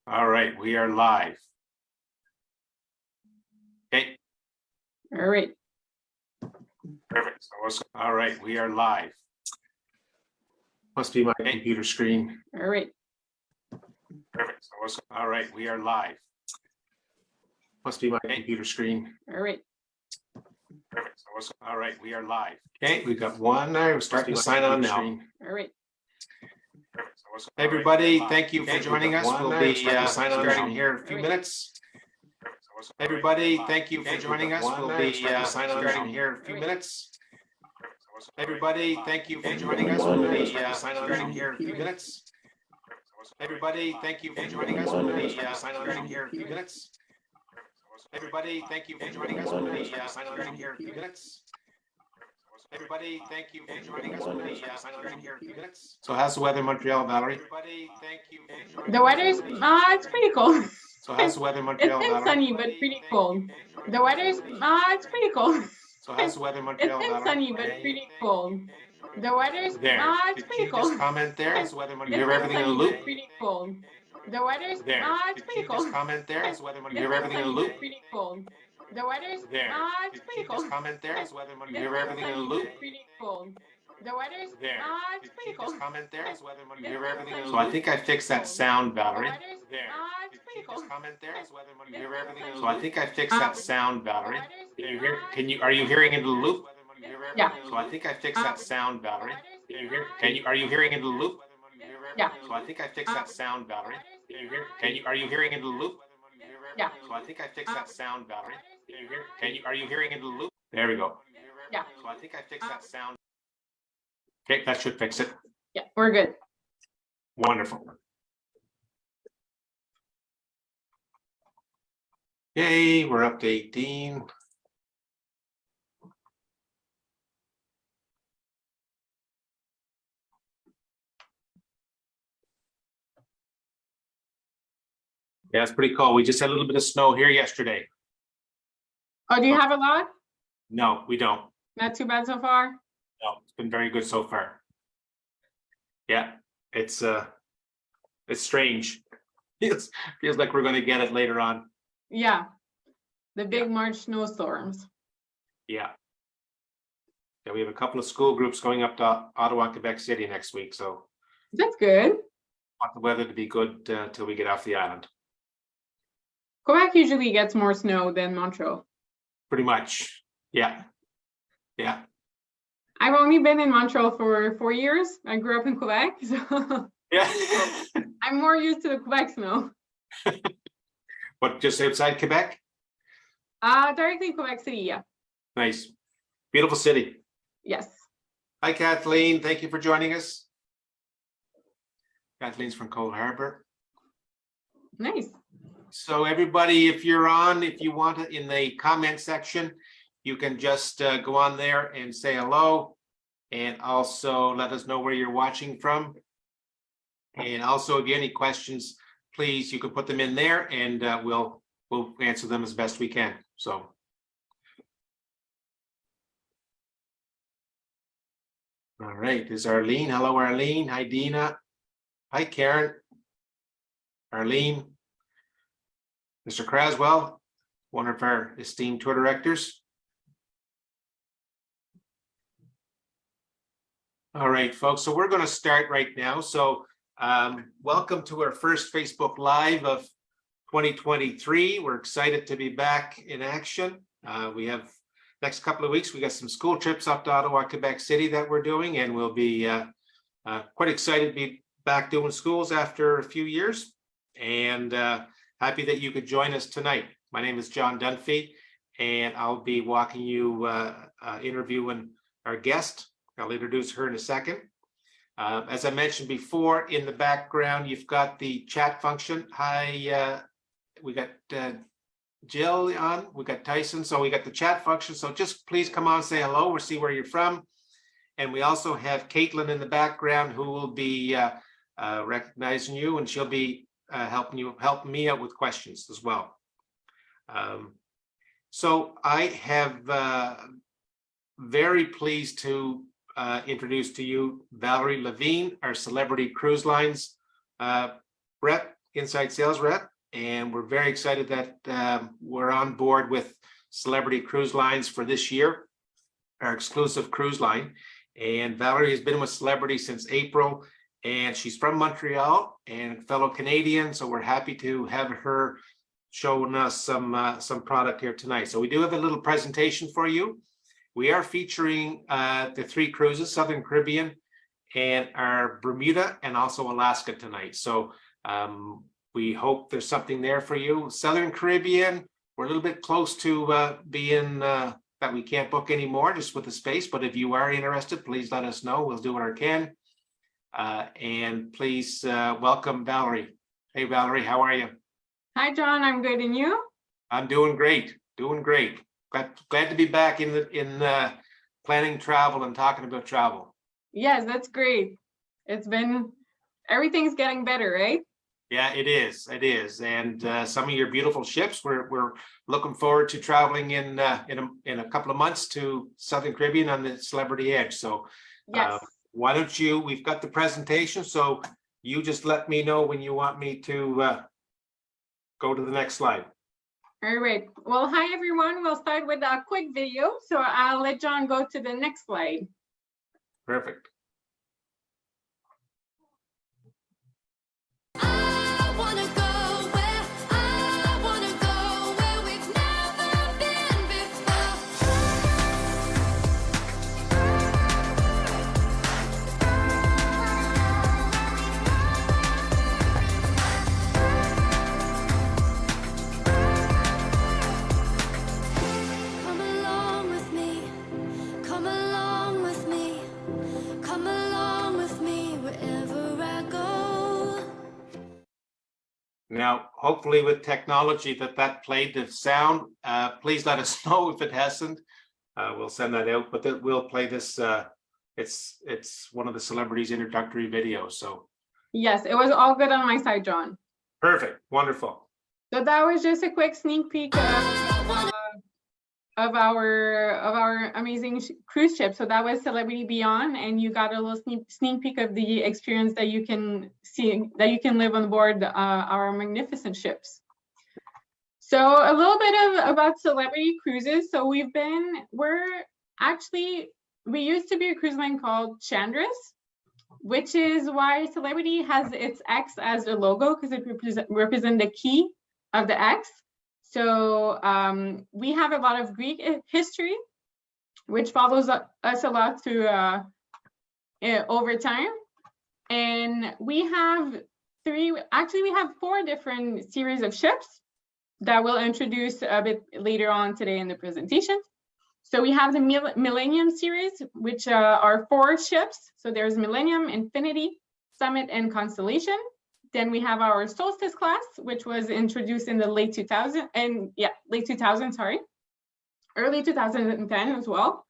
All right, we are live. Okay. All right. Perfect. All right, we are live. Must be my computer screen. All right. Perfect. All right, we are live. Must be my computer screen. All right. Perfect. All right, we are live. Okay, we've got one there. We're starting to sign on now. All right. Everybody, thank you for joining us. We'll be starting here in a few minutes. Everybody, thank you for joining us. We'll be starting here in a few minutes. Everybody, thank you for joining us. We'll be starting here in a few minutes. Everybody, thank you for joining us. We'll be starting here in a few minutes. Everybody, thank you for joining us. We'll be starting here in a few minutes. Everybody, thank you for joining us. We'll be starting here in a few minutes. So how's the weather in Montreal, Valerie? Everybody, thank you for joining The weather's it's pretty cold. So how's the weather in It's Montreal, been Valerie? sunny but pretty cold. The weather's it's pretty cold. So how's the weather in It's Montreal, been Valerie? sunny but pretty cold. The weather's There. it's Did pretty you cold. just comment there? How's the weather in Montreal? You It's hear been everything in a sunny loop? but pretty cold. The weather's There. it's Did pretty you cold. just comment there? How's the weather in It's Montreal? You hear been everything in a sunny loop? but pretty cold. The weather's There. it's Did pretty you cold. just comment there? How's the weather in Montreal? You It's hear been everything in a sunny loop? but pretty cold. The weather's There. it's Did pretty you cold. just comment there? How's the weather in Montreal? It's You hear been everything in a sunny loop? So I but think I fixed that sound, the Valerie. weather's There. it's Did pretty you cold. just comment there? How's the weather in Montreal? You hear everything in a So loop? So I think I fixed that sound, Valerie. Can you hear? Are you hearing into the loop? Yeah. So I think I fixed that sound, Valerie. Can you hear? Are you hearing into the loop? Yeah. So I think I fixed that sound, Valerie. Can you hear? Are you hearing into the loop? Yeah. So I think I fixed that sound, Valerie. Can you hear? Are you hearing into the loop? There we go. Yeah. So I think I fixed that sound. Okay, that should fix it. Yeah, we're good. Wonderful. Yay, we're up to 18. Yeah, it's pretty cool. We just had a little bit of snow here yesterday. Oh, do you have a lot? No, we don't. Not too bad so far? No, it's been very good so far. Yeah, it's strange. It feels like we're going to get it later on. Yeah. The big Yeah. March snowstorms. Yeah. Yeah, we have a couple of school groups going up to Ottawa, Quebec City next week, so That's good. want the weather to be good till we get off the island. Quebec usually gets more snow than Montreal. Pretty much. Yeah. Yeah. I've only been in Montreal for 4 years. I grew up in Quebec, so Yeah. I'm more used to the Quebec snow. What, just outside Quebec? Directly in Quebec City, yeah. Nice. Beautiful city. Yes. Hi, Kathleen. Thank you for joining us. Kathleen's from Cole Harbour. Nice. So everybody, if you're on, if you want to, in the comment section, you can just go on there and say hello. And also let us know where you're watching from. And also, if you have any questions, please, you can put them in there and we'll answer them as best we can. So. All right, there's Arlene. Hello, Arlene. Hi, Dina. Hi, Karen. Arlene. Mr. Craswell, one of our esteemed tour directors. All right, folks, so we're going to start right now. So welcome to our first Facebook Live of 2023. We're excited to be back in action. We have next couple of weeks, we got some school trips up to Ottawa, Quebec City that we're doing, and we'll be quite excited to be back doing schools after a few years. And happy that you could join us tonight. My name is John Dunphy, and I'll be walking you, interviewing our guest. I'll introduce her in a second. As I mentioned before, in the background, you've got the chat function. Hi, we got Jill on, we got Tyson, so we got the chat function. So just please come on, say hello, we'll see where you're from. And we also have Caitlin in the background who will be recognizing you, and she'll be helping me out with questions as well. So I have very pleased to introduce to you Valérie Lavigne, our Celebrity Cruise Lines rep inside sales rep, and we're very excited that we're on board with Celebrity Cruise Lines for this year, our exclusive cruise line. And Valérie has been with Celebrity since April, and she's from Montreal and fellow Canadian. So we're happy to have her showing us some product here tonight. So we do have a little presentation for you. We are featuring the 3 cruises, Southern Caribbean, and our Bermuda and also Alaska tonight. So we hope there's something there for you. Southern Caribbean, we're a little bit close to being that we can't book anymore just with the space, but if you are interested, please let us know. We'll do what we can. And please welcome Valérie. Hey Valérie, how are you? Hi, John. I'm good. And you? I'm doing great. Glad to be back in planning travel and talking about travel. Yes, that's great. Everything's getting better, right? Yeah, it is. And some of your beautiful ships, we're looking forward to traveling in a couple of months to Southern Caribbean on the Celebrity Edge. So Yes. why don't we've got the presentation, so you just let me know when you want me to go to the next slide. All right. Well, hi, everyone. We'll start with a quick video. So I'll let John go to the next slide. Perfect. Now, hopefully with technology that played the sound, please let us know if it hasn't. We'll send that out, but we'll play this. It's one of the Celebrity's introductory videos. So yes, it was all good on my side, John. Perfect. Wonderful. So that was just a quick sneak peek of our amazing cruise ship. So that was Celebrity Beyond, and you got a little sneak peek of the experience that you can see, that you can live on board our magnificent ships. So a little bit about Celebrity Cruises. So we used to be a cruise line called Chandris, which is why Celebrity has its X as the logo, because it represents the key of the X. So we have a lot of Greek history, which follows us a lot through over time. And we have 4 different series of ships that we'll introduce a bit later on today in the presentation. So we have the Millennium series, which are 4 ships. So there's Millennium, Infinity, Summit, and Constellation. Then we have our Solstice class, which was introduced in the late 2000s, sorry, early 2010 as well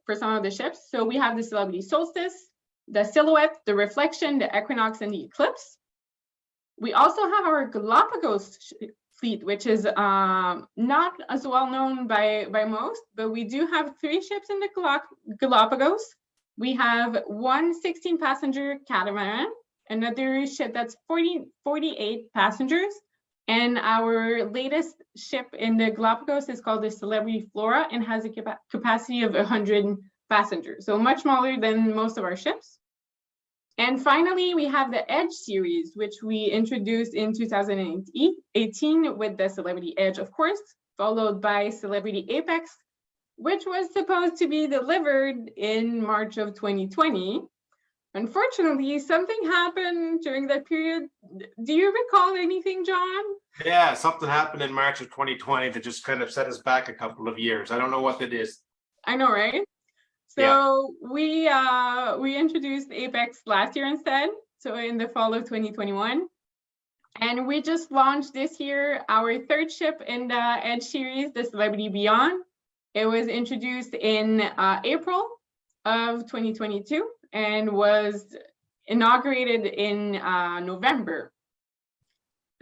for some of the ships. So we have the Celebrity Solstice, the Silhouette, the Reflection, the Equinox, and the Eclipse. We also have our Galapagos fleet, which is not as well known by most, but we do have 3 ships in the Galapagos. We have one 16-passenger catamaran, another ship that's 48 passengers, and our latest ship in the Galapagos is called the Celebrity Flora and has a capacity of 100 passengers, so much smaller than most of our ships. And finally, we have the Edge series, which we introduced in 2018 with the Celebrity Edge, of course, followed by Celebrity Apex, which was supposed to be delivered in March of 2020. Unfortunately, something happened during that period. Do you recall anything, John? Yeah, something happened in March of 2020 that just kind of set us back a couple of years. I don't know what it is. I know, right? So yeah. we introduced Apex last year instead, so in the fall of 2021. And we just launched this year our 3rd ship in the Edge series, the Celebrity Beyond. It was introduced in April of 2022 and was inaugurated in November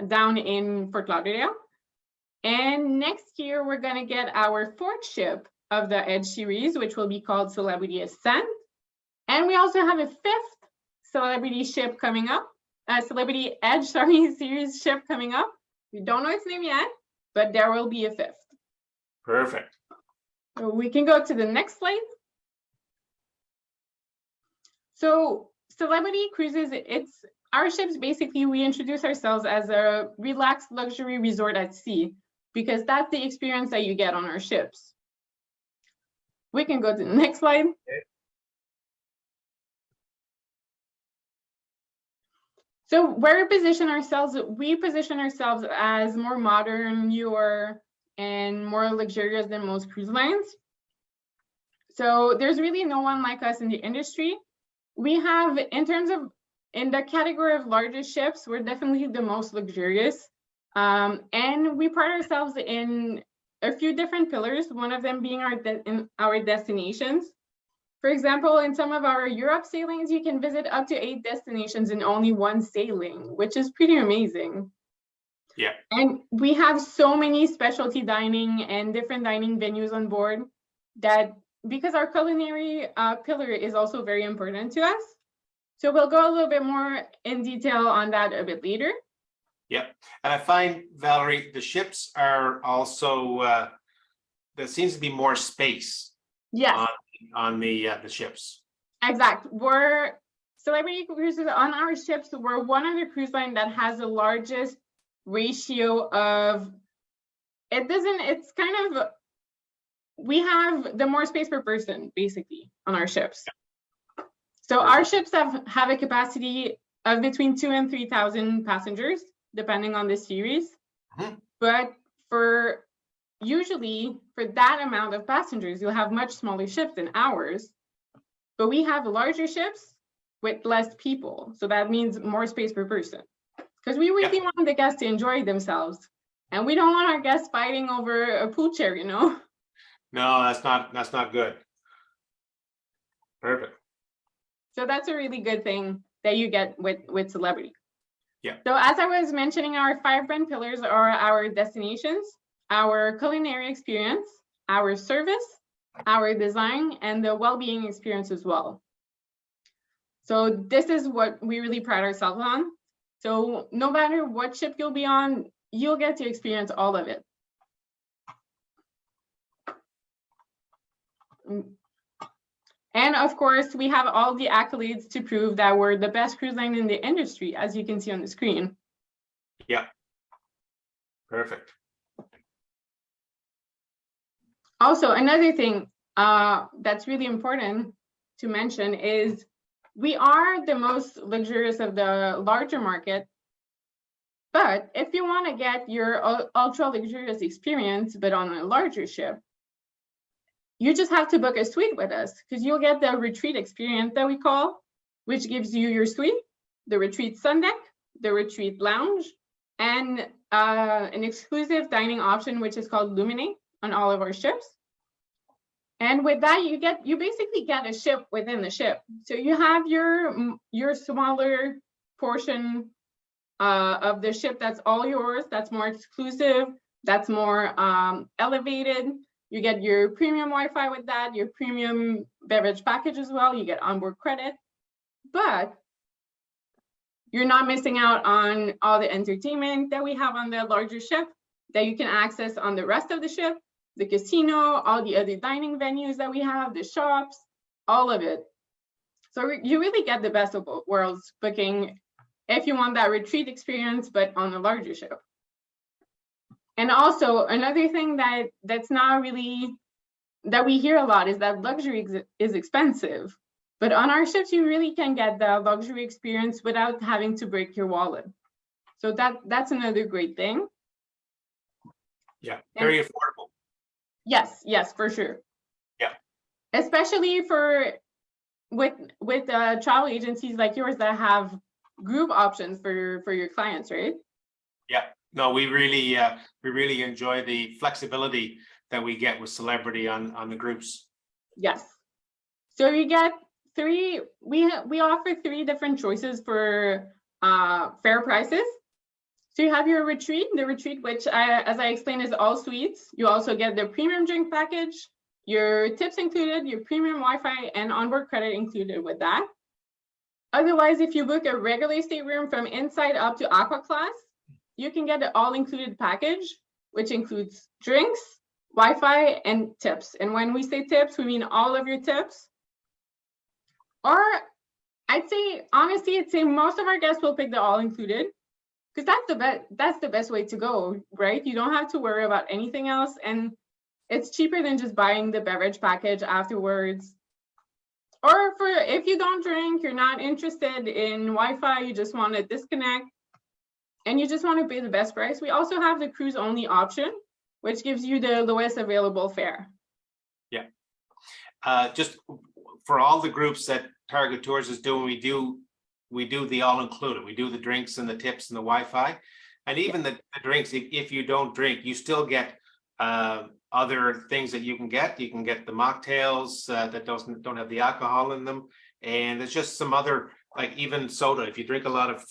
down in Fort Lauderdale. And next year, we're going to get our 4th ship of the Edge series, which will be called Celebrity Ascent. And we also have a 5th Celebrity ship coming up, Celebrity Edge, sorry, series ship coming up. We don't know its name yet, but there will be a fifth. Perfect. So we can go to the next slide. So Celebrity Cruises, it's our ships. Basically, we introduce ourselves as a relaxed luxury resort at sea, because that's the experience that you get on our ships. We can go to the next slide. Okay. So where we position ourselves as more modern, newer, and more luxurious than most cruise lines. So there's really no one like us in the industry. We have, in the category of largest ships, we're definitely the most luxurious. And we pride ourselves in a few different pillars, one of them being our destinations. For example, in some of our Europe sailings, you can visit up to 8 destinations in only one sailing, which is pretty amazing. Yeah. And we have so many specialty dining and different dining venues on board that, because our culinary pillar is also very important to us. So we'll go a little bit more in detail on that a bit later. Yeah. And I find, Valerie, the ships are also, there seems to be more space. Yes. On the ships. Exact. We're Celebrity Cruises on our ships. We're one of the cruise line that has the largest ratio of. It's kind of. We have the more space per person, basically, on our ships. So our ships have a capacity of between 2,000 and 3,000 passengers, depending on the series. Mm-hmm. But usually for that amount of passengers, you'll have much smaller ships than ours. But we have larger ships with less people. So that means more space per person. Because we really want the guests to enjoy themselves. And we don't want our guests fighting over a pool chair, No, that's not good. Perfect. So that's a really good thing that you get with Celebrity. Yeah. So as I was mentioning, our 5 brand pillars are our destinations, our culinary experience, our service, our design, and the well-being experience as well. So this is what we really pride ourselves on. So no matter what ship you'll be on, you'll get to experience all of it. And of course, we have all the accolades to prove that we're the best cruise line in the industry, as you can see on the screen. Yeah. Perfect. Also, another thing that's really important to mention is we are the most luxurious of the larger market. But if you want to get your ultra luxurious experience, but on a larger ship, you just have to book a suite with us, because you'll get the retreat experience that we call, which gives you your suite, the retreat sun deck, the retreat lounge, and an exclusive dining option, which is called Luminate on all of our ships. And with that, you basically get a ship within the ship. So you have your smaller portion of the ship that's all yours, that's more exclusive, that's more elevated. You get your premium Wi-Fi with that, your premium beverage package as well. You get onboard credit, but you're not missing out on all the entertainment that we have on the larger ship that you can access on the rest of the ship, the casino, all the other dining venues that we have, the shops, all of it. So you really get the best of both worlds booking if you want that retreat experience, but on a larger ship. And also another thing that's not really, that we hear a lot is that luxury is expensive. But on our ships, you really can get the luxury experience without having to break your wallet. So that's another great thing. Yeah, very affordable. Yes, for sure. Yeah. Especially with travel agencies like yours that have group options for your clients, right? Yeah. No, we really enjoy the flexibility that we get with Celebrity on the groups. Yes. So you get we offer 3 different choices for fair prices. So you have your retreat, which as I explained is all suites. You also get the premium drink package, your tips included, your premium Wi-Fi and onboard credit included with that. Otherwise, if you book a regular stateroom from inside up to Aqua Class, you can get the all-included package, which includes drinks, Wi-Fi, and tips. And when we say tips, we mean all of your tips. Or I'd say, honestly, I'd say most of our guests will pick the all-included, because that's the best way to go, right? You don't have to worry about anything else, and it's cheaper than just buying the beverage package afterwards. Or if you don't drink, you're not interested in Wi-Fi, you just want to disconnect, and you just want to pay the best price, we also have the cruise only option, which gives you the lowest available fare. Yeah. Just for all the groups that Target Tours is doing, we do the all included. We do the drinks and the tips and the Wi-Fi, and even the drinks. If you don't drink, you still get other things that you can get. You can get the mocktails that don't have the alcohol in them, and there's just some other, like even soda. If you drink a lot of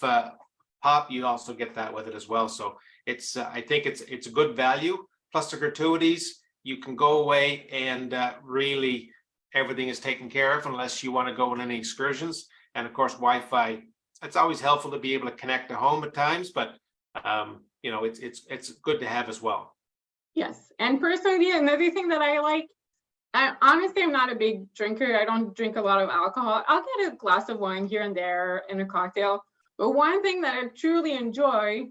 pop, you also get that with it as well. So it's I think it's a good value. Plus the gratuities, you can go away and really everything is taken care of unless you want to go on any excursions. And of course, Wi-Fi. It's always helpful to be able to connect to home at times, but you know, it's good to have as well. Yes, and personally, another thing that I like, honestly, I'm not a big drinker. I don't drink a lot of alcohol. I'll get a glass of wine here and there and a cocktail. But one thing that I truly enjoy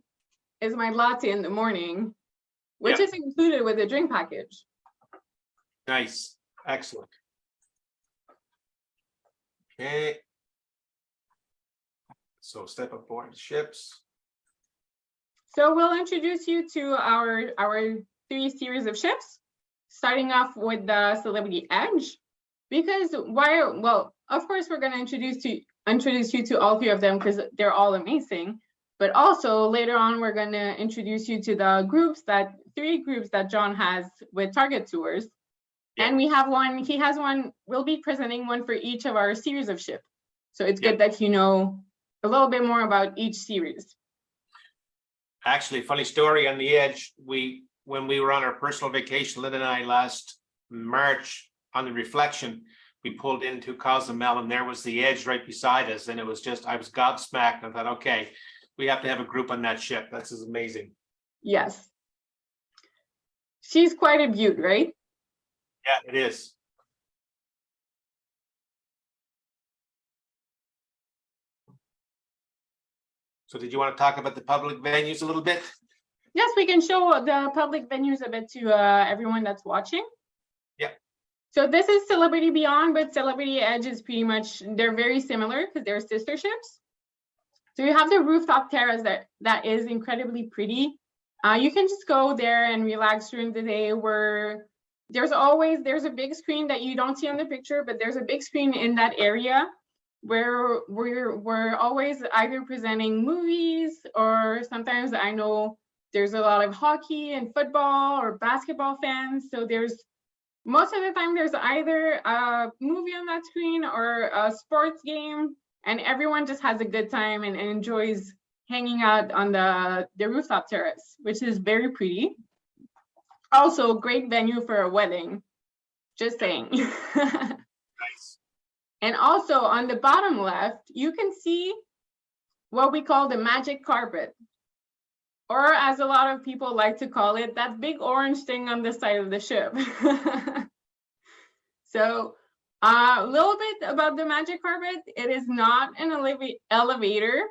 is my latte in the morning, which is included with the drink package. Nice, excellent. Okay. So step aboard ships. So we'll introduce you to our 3 series of ships, starting off with the Celebrity Edge. Because well, of course, we're going to introduce you to all 3 of them because they're all amazing. But also later on, we're going to introduce you to the 3 groups that John has with Target Tours. Yeah. And we have one, he has one, we'll be presenting one for each of our series of ships. So it's good that you know a little bit more about each series. Actually, funny story on the Edge, when we were on our personal vacation, Lynn and I last March on the Reflection, we pulled into Cozumel and there was the Edge right beside us. And it was just, I was gobsmacked. I thought, okay, we have to have a group on that ship. This is amazing. Yes. She's quite a beaut, right? Yeah, it is. So did you want to talk about the public venues a little bit? Yes, we can show the public venues a bit to everyone that's watching. Yeah. So this is Celebrity Beyond, but Celebrity Edge is pretty much, they're very similar because they're sister ships. So you have the rooftop terrace that is incredibly pretty. You can just go there and relax during the day, where there's a big screen that you don't see on the picture, but there's a big screen in that area where we're always either presenting movies, or sometimes I know there's a lot of hockey and football or basketball fans. So most of the time there's either a movie on that screen or a sports game, and everyone just has a good time and enjoys hanging out on the rooftop terrace, which is very pretty. Also, great venue for a wedding, just saying. Nice. And also on the bottom left, you can see what we call the magic carpet, or as a lot of people like to call it, that big orange thing on the side of the ship. So a little bit about the magic carpet. It is not an elevator.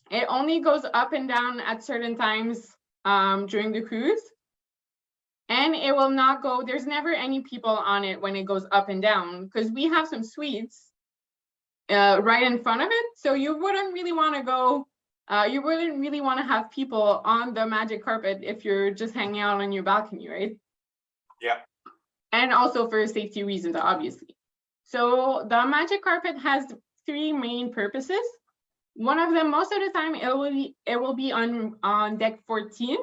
It only goes up and down at certain times during the cruise. And it will not go, there's never any people on it when it goes up and down, because we have some suites right in front of it. So you wouldn't really want to go, you wouldn't really want to have people on the magic carpet if you're just hanging out on your balcony, right? Yeah. And also for safety reasons, obviously. So the magic carpet has 3 main purposes. One of them, most of the time, it will be on deck 14,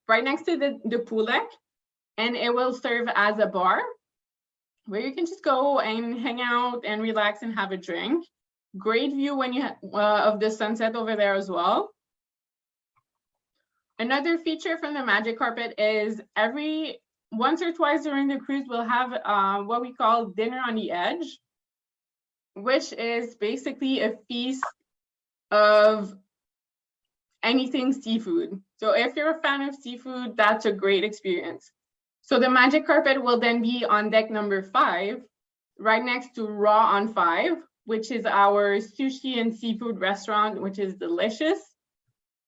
right next to the pool deck. And it will serve as a bar where you can just go and hang out and relax and have a drink. Great view when you of the sunset over there as well. Another feature from the magic carpet is once or twice during the cruise, we'll have what we call dinner on the edge, which is basically a feast of anything seafood. So if you're a fan of seafood, that's a great experience. So the magic carpet will then be on deck number 5, right next to Raw on 5, which is our sushi and seafood restaurant, which is delicious.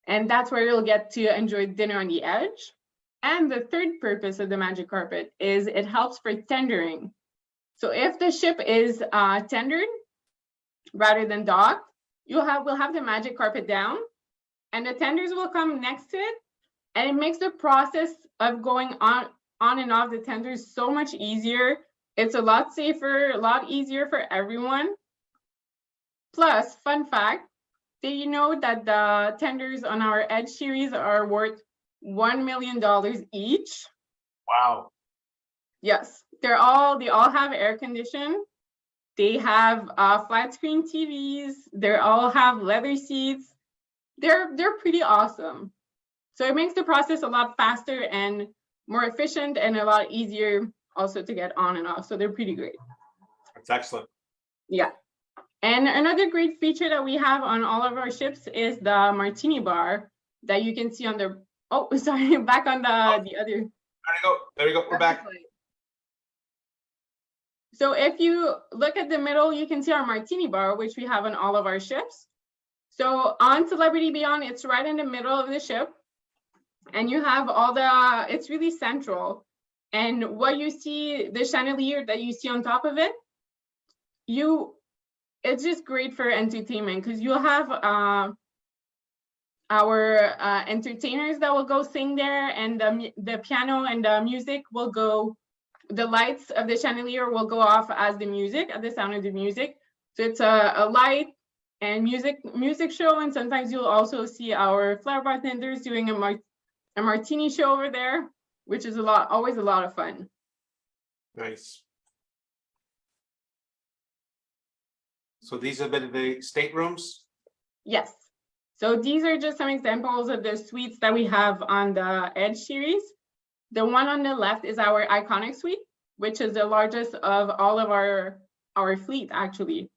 And that's where you'll get to enjoy dinner on the edge. And the third purpose of the magic carpet is it helps for tendering. So if the ship is tendered rather than docked, we'll have the magic carpet down, and the tenders will come next to it, and it makes the process of going on and off the tenders so much easier. It's a lot safer, a lot easier for everyone. Plus, fun fact, did you know that the tenders on our Edge series are worth $1 million each? Wow. Yes, they all have air condition. They have flat screen TVs. They all have leather seats. They're pretty awesome. So it makes the process a lot faster and more efficient and a lot easier also to get on and off. So they're pretty great. That's excellent. Yeah. And another great feature that we have on all of our ships is the martini bar that you can see on the, oh, sorry, back on the other. There we go. We're back. So if you look at the middle, you can see our martini bar, which we have on all of our ships. So on Celebrity Beyond, it's right in the middle of the ship. And you have it's really central. And what you see, the chandelier that you see on top of it, it's just great for entertainment because you'll have our entertainers that will go sing there, and the piano and the music will go, the lights of the chandelier will go off as the music, at the sound of the music. So it's a light and music show, and sometimes you'll also see our flair bartenders doing a martini show over there, which is always a lot of fun. Nice. So these have been the staterooms? Yes. So these are just some examples of the suites that we have on the Edge series. The one on the left is our iconic suite, which is the largest of all of our fleet, actually.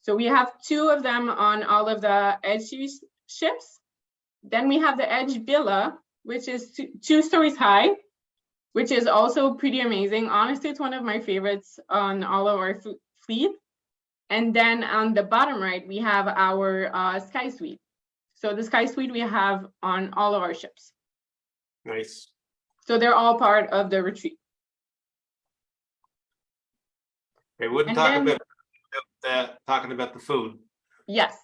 So we have 2 of them on all of the Edge series ships. Then we have the Edge Villa, which is 2 stories high, which is also pretty amazing. Honestly, it's one of my favorites on all of our fleet. And then on the bottom right, we have our Sky Suite. So the Sky Suite we have on all of our ships. Nice. So they're all part of the retreat. We wouldn't talking about the food. Yes.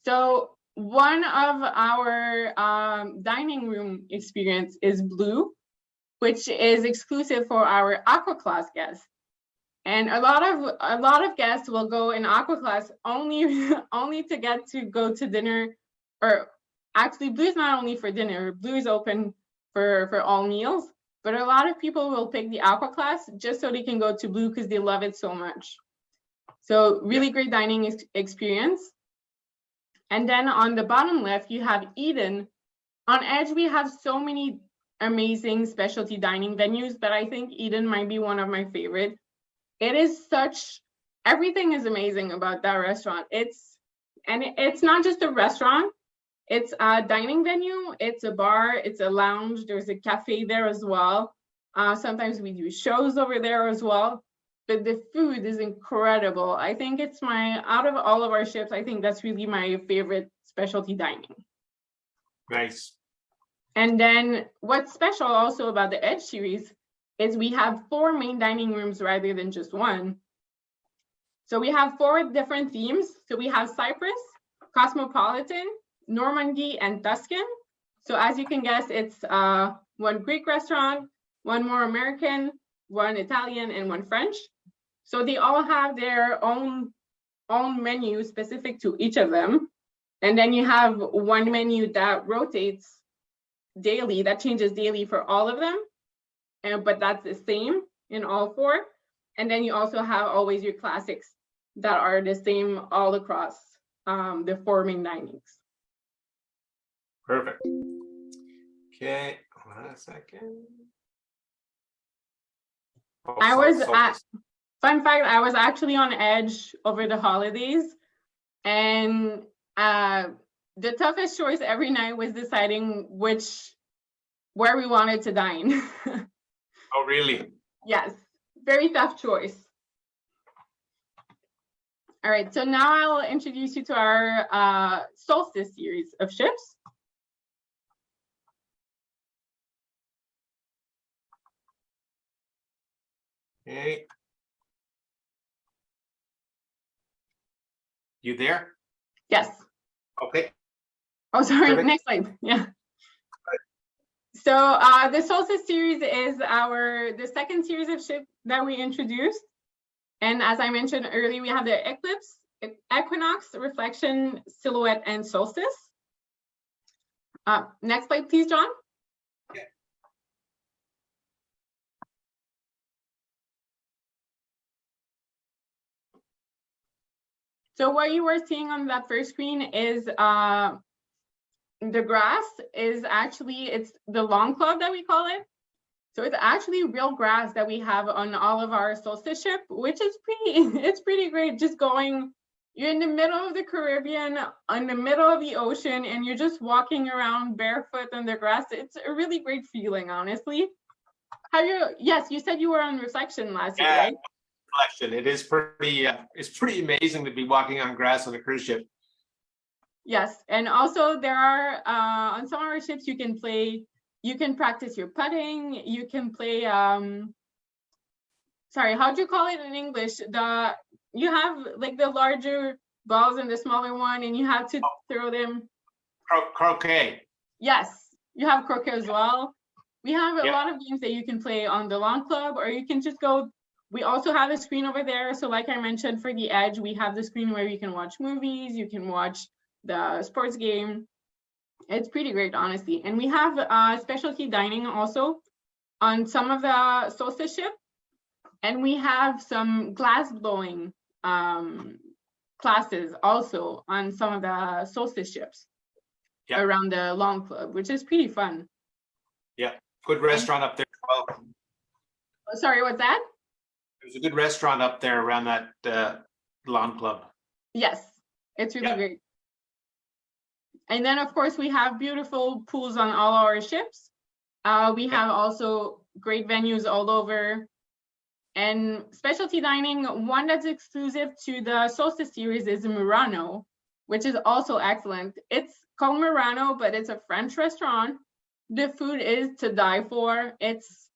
So one of our dining room experience is Blue, which is exclusive for our Aqua Class guests. And a lot of guests will go in Aqua Class only to get to go to dinner, or actually Blue is not only for dinner. Blue is open for all meals, but a lot of people will pick the Aqua Class just so they can go to Blue because they love it so much. So really great dining experience. And then on the bottom left, you have Eden. On Edge, we have so many amazing specialty dining venues, but I think Eden might be one of my favorite. It is everything is amazing about that restaurant. It's not just a restaurant, it's a dining venue, it's a bar, it's a lounge, there's a cafe there as well. Sometimes we do shows over there as well, but the food is incredible. I think it's out of all of our ships, I think that's really my favorite specialty dining. Nice. And then what's special also about the Edge series is we have 4 main dining rooms rather than just 1. So we have 4 different themes. So we have Cyprus, Cosmopolitan, Normandy, and Tuscan. So as you can guess, it's 1 Greek restaurant, 1 more American, 1 Italian, and 1 French. So they all have their own menu specific to each of them. And then you have 1 menu that rotates daily, that changes daily for all of them. But that's the same in all 4. And then you also have always your classics that are the same all across the 4 main dinings. Perfect. Okay, hold on a second. Fun fact, I was actually on edge over the holidays, and the toughest choice every night was deciding where we wanted to dine. Oh, really? Yes, very tough choice. All right, so now I'll introduce you to our solstice series of ships. Okay. You there? Yes. Okay. Oh, sorry, Perfect. next slide. Yeah. So the solstice series is the second series of ships that we introduced. And as I mentioned earlier, we have the eclipse, equinox, reflection, silhouette, and solstice. Next slide, please, John. Yeah. So what you were seeing on that first screen is the grass is actually, it's the lawn club that we call it. So it's actually real grass that we have on all of our solstice ship, which is it's pretty great. Just going, you're in the middle of the Caribbean, in the middle of the ocean, and you're just walking around barefoot on the grass. It's a really great feeling, honestly. Yes, you said you were on reflection last year, right? Reflection. It is it's pretty amazing to be walking on grass on a cruise ship. Yes, and also there are on some of our ships you can practice your putting, you can play sorry, how do you call it in English? You have like the larger balls and the smaller one, and you have to throw them. Croquet. Yes, you have croquet as well. We have a lot of games that you can play on the lawn club, or you can just go. We also have a screen over there. So like I mentioned, for the edge, we have the screen where you can watch movies, you can watch the sports game. It's pretty great, honestly. And we have specialty dining also on some of the solstice ship. And we have some glass blowing classes also on some of the solstice ships around the lawn club, which is pretty fun. Yeah, good restaurant up there as well. Sorry, what's that? There's a good restaurant up there around that lawn club. Yes, it's really great. And then, of course, we have beautiful pools on all our ships. We have also great venues all over. And specialty dining, one that's exclusive to the Solstice series is Murano, which is also excellent. It's called Murano, but it's a French restaurant. The food is to die for. It's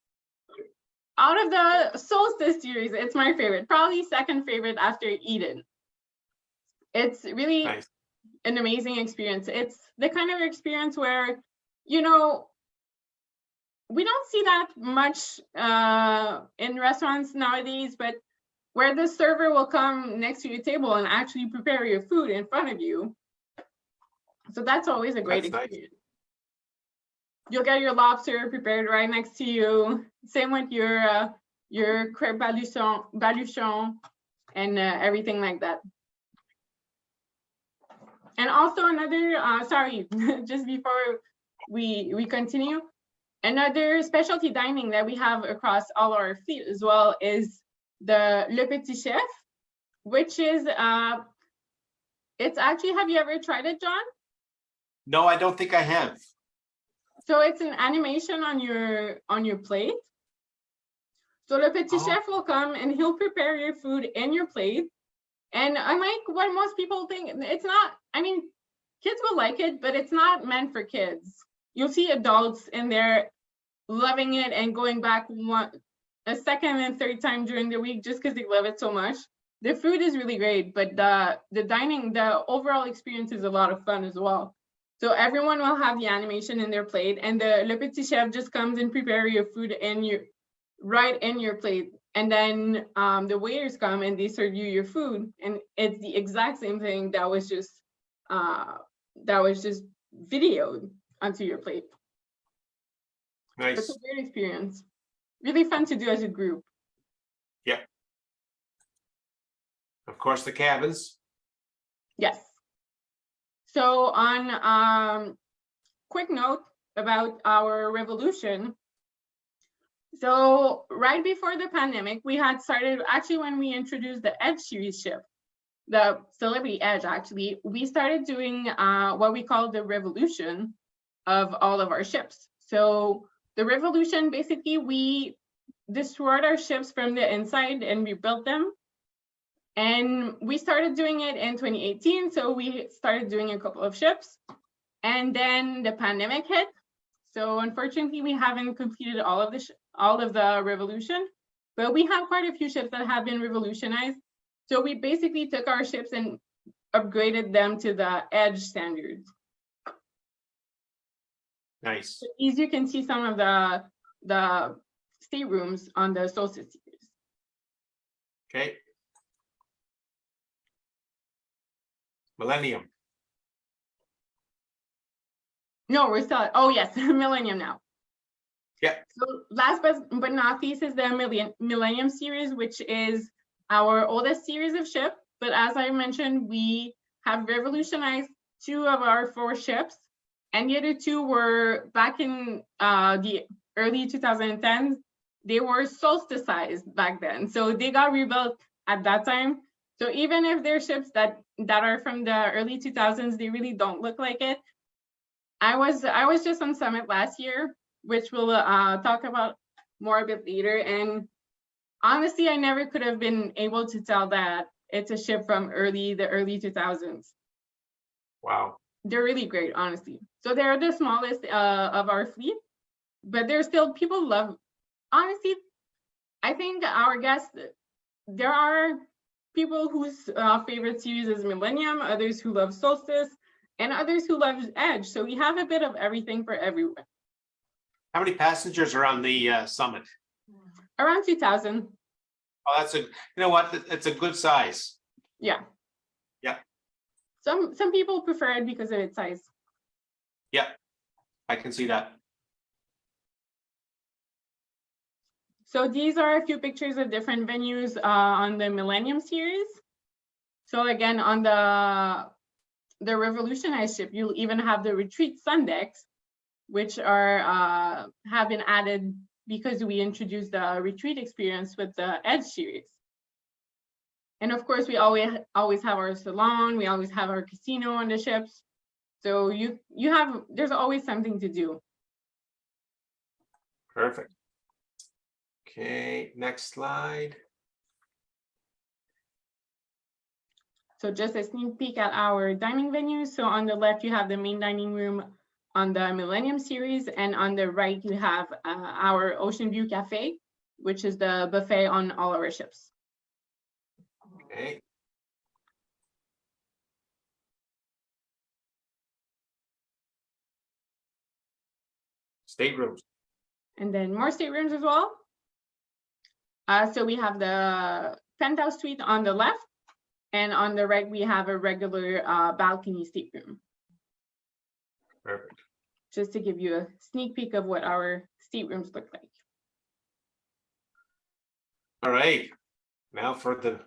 out of the Solstice series, it's my favorite, probably second favorite after Eden. It's really an amazing experience. It's the kind of experience where, you know, we don't see that much in restaurants nowadays, but where the server will come next to your table and actually prepare your food in front of you. So that's always a great experience. Nice. You'll get your lobster prepared right next to you. Same with your crêpe baluchon and everything like that. And also another, sorry, just before we continue, another specialty dining that we have across all our fleet as well is the Le Petit Chef, which is, it's actually, have you ever tried it, John? No, I don't think I have. So it's an animation on your plate. So Le Petit Chef will come and he'll prepare your food in your plate. And unlike what most people think, it's not, I mean, kids will like it, but it's not meant for kids. You'll see adults in there loving it and going back a second and third time during the week just because they love it so much. The food is really great, but the dining, the overall experience is a lot of fun as well. So everyone will have the animation in their plate, and the Le Petit Chef just comes and prepare your food right in your plate. And then the waiters come and they serve you your food, and it's the exact same thing that was just videoed onto your plate. Nice. It's a great experience. Really fun to do as a group. Yeah. Of course, the cabins. Yes. So on quick note about our revolution, So right before the pandemic, we had started, actually when we introduced the Edge series ship, the Celebrity Edge, actually, we started doing what we call the revolution of all of our ships. So the revolution, basically, we destroyed our ships from the inside and rebuilt them. And we started doing it in 2018. So we started doing a couple of ships. And then the pandemic hit. So unfortunately, we haven't completed all of the revolution, but we have quite a few ships that have been revolutionized. So we basically took our ships and upgraded them to the Edge standards. Nice. So as you can see, some of the staterooms on the Solstice series. Okay. Millennium. No, we're still, oh yes, Millennium now. Yeah. So last but not least is the Millennium series, which is our oldest series of ship. But as I mentioned, we have revolutionized 2 of our 4 ships, and the other 2 were back in the early 2010s. They were solsticized back then, so they got rebuilt at that time. So even if they're ships that are from the early 2000s, they really don't look like it. I was just on Summit last year, which we'll talk about more a bit later. And honestly, I never could have been able to tell that it's a ship from the early 2000s. Wow. They're really great, honestly. So they're the smallest of our fleet, but they're still, people love, honestly, I think our guests, there are people whose favorite series is Millennium, others who love Solstice, and others who love Edge. So we have a bit of everything for everyone. How many passengers are on the Summit? Around 2,000. Oh, that's a, you know what? It's a good size. Yeah. Yeah. Some people prefer it because of its size. Yeah, I can see that. So these are a few pictures of different venues on the Millennium series. So again, on the revolutionized ship, you'll even have the retreat sun decks, which are have been added because we introduced the retreat experience with the Edge series. And of course, we always have our salon, we always have our casino on the ships. So there's always something to do. Perfect. Okay, next slide. So just a sneak peek at our dining venues. So on the left, you have the main dining room on the Millennium series, and on the right, you have our Ocean View Cafe, which is the buffet on all our ships. Okay. Staterooms. And then more staterooms as well. So we have the penthouse suite on the left, and on the right, we have a regular balcony stateroom. Perfect. Just to give you a sneak peek of what our staterooms look like. All right. Now for the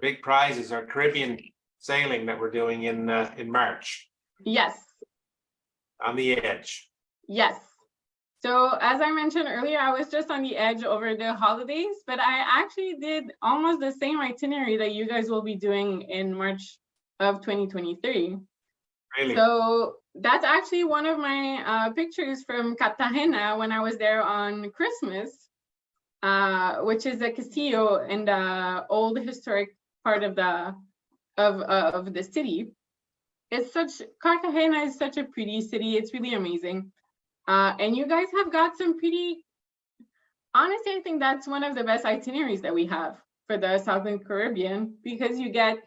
big prizes, our Caribbean sailing that we're doing in March. Yes. On the Edge. Yes. So as I mentioned earlier, I was just on the Edge over the holidays, but I actually did almost the same itinerary that you guys will be doing in March of 2023. Really? So that's actually one of my pictures from Cartagena when I was there on Christmas, which is a castillo in the old historic part of the city. Cartagena is such a pretty city. It's really amazing. And you guys have got some pretty, honestly, I think that's one of the best itineraries that we have for the Southern Caribbean, because you get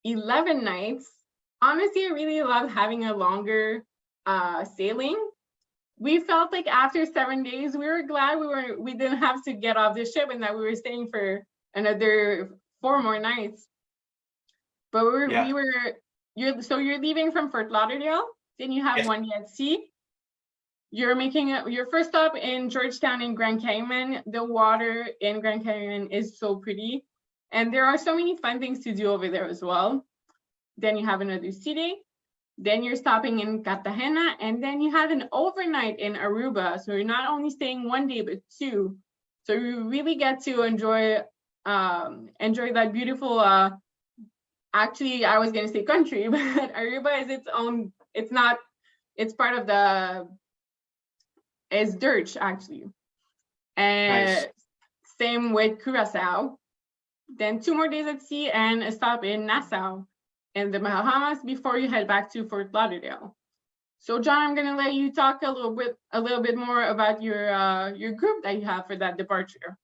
11 nights. Honestly, I really love having a longer sailing. We felt like after 7 days, we were glad we didn't have to get off the ship and that we were staying for another 4 more nights. But you're leaving from Fort Lauderdale, then you have one day at sea. You're making your first stop in Georgetown in Grand Cayman. The water in Grand Cayman is so pretty. And there are so many fun things to do over there as well. Then you have another sea day. Then you're stopping in Cartagena, and then you have an overnight in Aruba. So you're not only staying 1 day, but 2. So you really get to enjoy that beautiful, actually, I was going to say country, but Aruba is its own, it's part of it's dirt, actually. And Nice. same with Curacao. Then 2 more days at sea and a stop in Nassau in the Bahamas before you head back to Fort Lauderdale. So John, I'm going to let you talk a little bit more about your group that you have for that departure.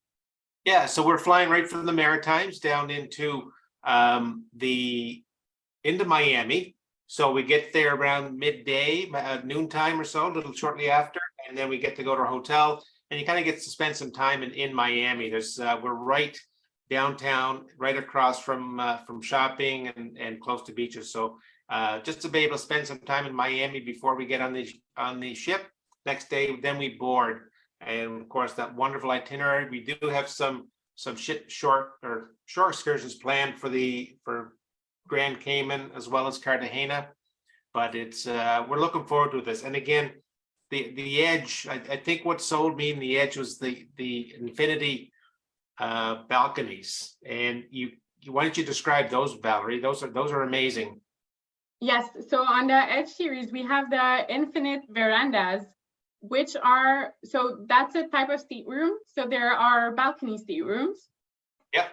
Yeah, so we're flying right from the Maritimes down into Miami. So we get there around midday, noontime or so, a little shortly after, and then we get to go to our hotel, and you kind of get to spend some time in Miami. We're right downtown, right across from shopping and close to beaches. So just to be able to spend some time in Miami before we get on the ship. Next day, then we board, and of course that wonderful itinerary. We do have some shore excursions planned for Grand Cayman as well as Cartagena, but it's we're looking forward to this. And again, the edge. I think what sold me in the edge was the infinity balconies. And why don't you describe those, Valerie? Those are amazing. Yes. So on the Edge series, we have the infinite verandas, which are, so that's a type of stateroom. So there are balcony staterooms. Yep.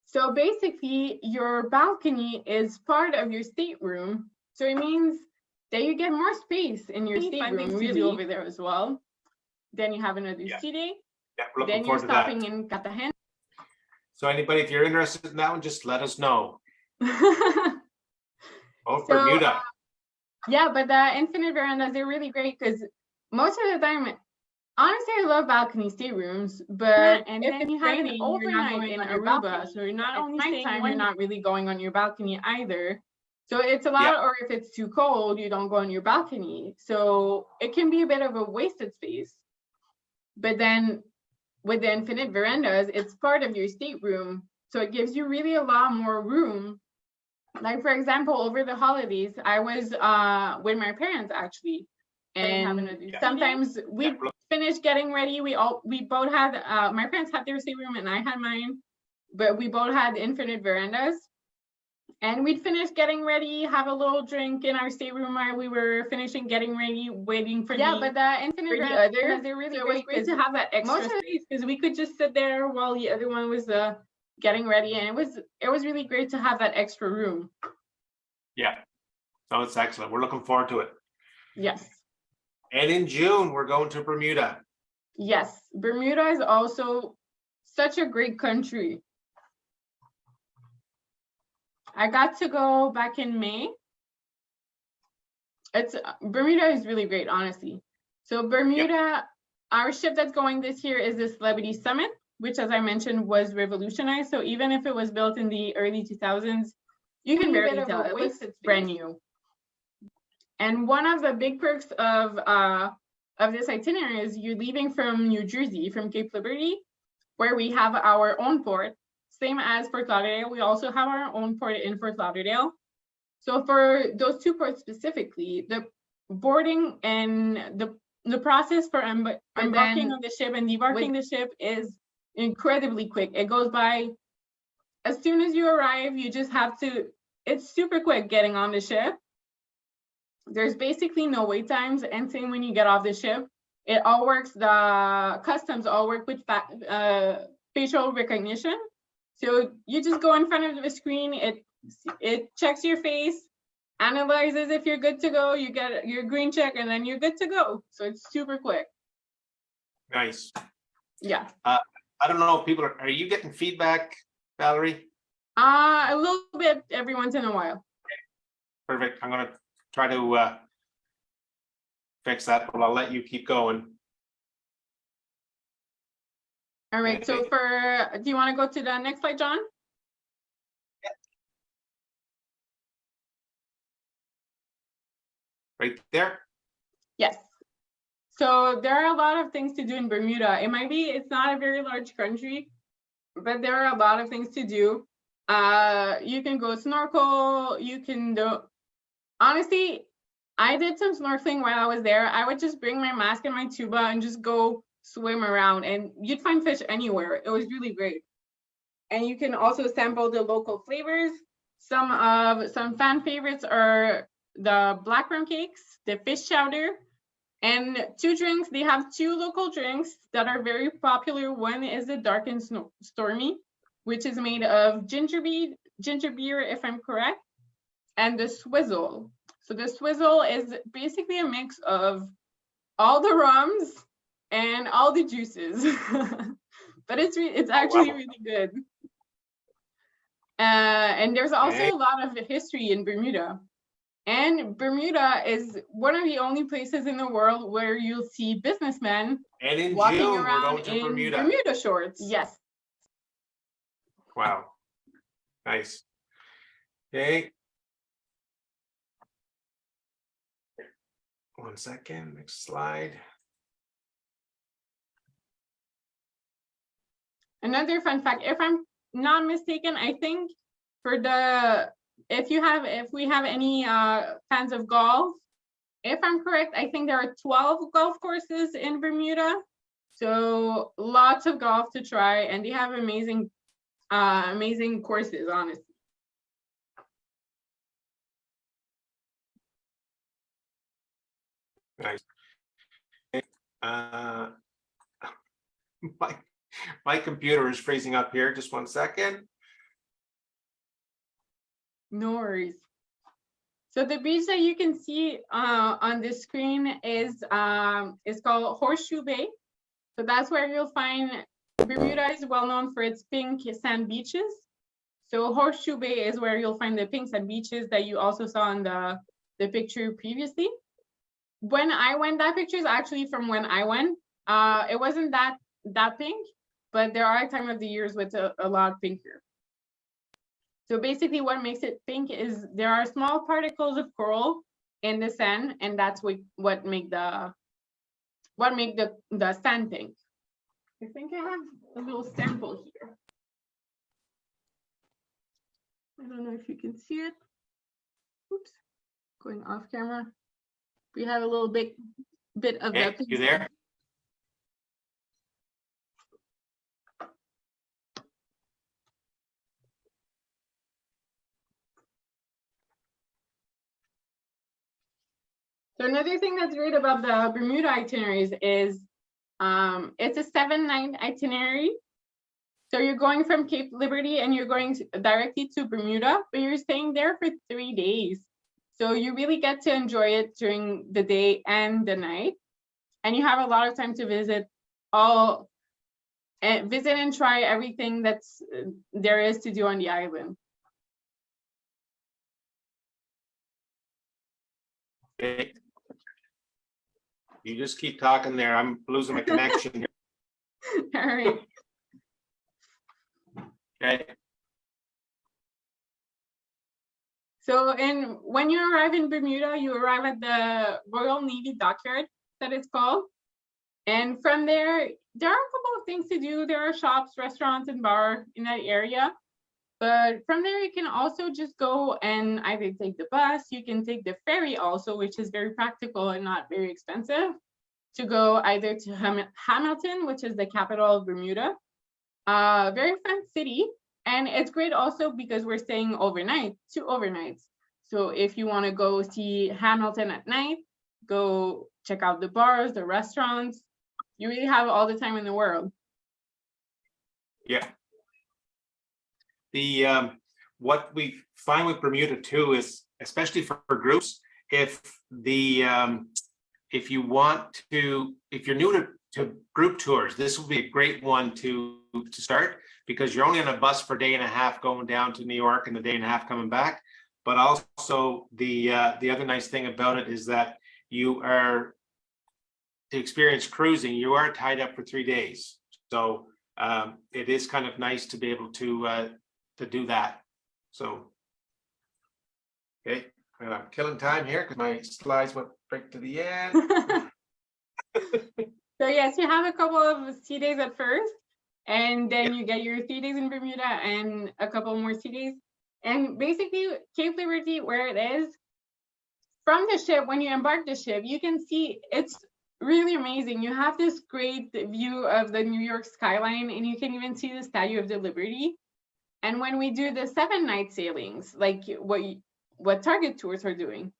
So basically, your balcony is part of your stateroom. So it means that you get more space in your stateroom, really, over there as well. Then you have another seating. Yeah, we're looking then you're forward to that. stopping in Cartagena. So anybody, if you're interested in that one, just let us know. Oh, So, Bermuda. Yeah, but the infinite verandas, they're really great because most of the time, honestly, I love balcony staterooms, but and if then you have an overnight in Aruba, so you're not only staying, you're not really going on your balcony either. So it's a lot, or if it's too cold, you don't go on your balcony. So it can be a bit of a wasted space. But then with the infinite verandas, it's part of your stateroom. So it gives you really a lot more room. Like, for example, over the holidays, I was with my parents, actually. And sometimes we finished getting ready. We both had, my parents had their stateroom and I had mine, but we both had infinite verandas. And we'd finish getting ready, have a little drink in our stateroom while we were finishing getting ready, waiting for but the infinite verandas, they're really great to have that extra space because we could just sit there while the other one was getting ready, and it was really great to have that extra room. Yeah, so it's excellent. We're looking forward to it. Yes. And in June, we're going to Bermuda. Yes, Bermuda is also such a great country. I got to go back in May. Bermuda is really great, honestly. So Bermuda, our ship that's going this year is the Celebrity Summit, which, as I mentioned, was revolutionized. So even if it was built in the early 2000s, you can barely tell. It looks brand new. And one of the big perks of this itinerary is you're leaving from New Jersey, from Cape Liberty, where we have our own port. Same as Fort Lauderdale, we also have our own port in Fort Lauderdale. So for those 2 ports specifically, the boarding and the process for embarking on the ship and debarking the ship is incredibly quick. It goes by as soon as you arrive. You just have to, it's super quick getting on the ship. There's basically no wait times, and same when you get off the ship. It all works, the customs all work with facial recognition. So you just go in front of the screen, it checks your face, analyzes if you're good to go, you get your green check, and then you're good to go. So it's super quick. Nice. Yeah. I don't know if people are you getting feedback, Valerie? A little bit every once in a while. Perfect. I'm gonna try to fix that, but I'll let you keep going. All right, so do you want to go to the next slide, John? Yeah. Right there? Yes. So there are a lot of things to do in Bermuda. It's not a very large country, but there are a lot of things to do. You can go snorkel, you can do, honestly, I did some snorkeling while I was there. I would just bring my mask and my tuba and just go swim around, and you'd find fish anywhere. It was really great. And you can also sample the local flavors. Some fan favorites are the black rum cakes, the fish chowder, and two drinks. They have two local drinks that are very popular. One is the dark and stormy, which is made of ginger beer, if I'm correct, and the swizzle. So the swizzle is basically a mix of all the rums and all the juices, but it's actually really good. And there's also a lot of history in Bermuda. And Bermuda is one of the only places in the world where you'll see businessmen walking around in Bermuda shorts. Yes. Wow. Nice. Okay. One second, next slide. Another fun fact, if I'm not mistaken, I think for the, if we have any fans of golf, if I'm correct, I think there are 12 golf courses in Bermuda. So lots of golf to try, and they have amazing courses, honestly. Nice. My computer is freezing up here. Just one second. No worries. So the beach that you can see on this screen is called Horseshoe Bay. So that's where you'll find, Bermuda is well known for its pink sand beaches. So Horseshoe Bay is where you'll find the pink sand beaches that you also saw in the picture previously. When I went, that picture is actually from when I went. It wasn't that pink, but there are times of the years with a lot pinker. So basically what makes it pink is there are small particles of coral in the sand, and that's what make the sand pink. I think I have a little sample here. I don't know if you can see it. Oops, going off camera. We have a little bit of the pink. You there? So another thing that's great about the Bermuda itineraries is it's a 7-night itinerary. So you're going from Cape Liberty and you're going directly to Bermuda, but you're staying there for 3 days. So you really get to enjoy it during the day and the night. And you have a lot of time to visit and try everything that's there is to do on the island. Okay. You just keep talking there. I'm losing my connection here. All right. Okay. So when you arrive in Bermuda, you arrive at the Royal Navy Dockyard, that it's called. And from there are a couple of things to do. There are shops, restaurants, and bar in that area. But from there, you can also just go and either take the bus, you can take the ferry also, which is very practical and not very expensive, to go either to Hamilton, which is the capital of Bermuda. Very fun city. And it's great also because we're staying overnight, 2 overnights. So if you want to go see Hamilton at night, go check out the bars, the restaurants. You really have all the time in the world. Yeah. The what we find with Bermuda too is, especially for groups, if you're new to group tours, this will be a great one to start, because you're only on a bus for a day and a half going down to New York and a day and a half coming back. But also the other nice thing about it is that you are, to experience cruising, you are tied up for 3 days. So it is kind of nice to be able to do that. So, okay, I'm killing time here because my slides went right to the end. So yes, you have a couple of sea days at first, and then you get your 3 days in Bermuda and a couple more sea days. And basically, Cape Liberty, where it is, from the ship, when you embark the ship, you can see it's really amazing. You have this great view of the New York skyline, and you can even see the Statue of the Liberty. And when we do the 7-night sailings, like what Target Tours are doing,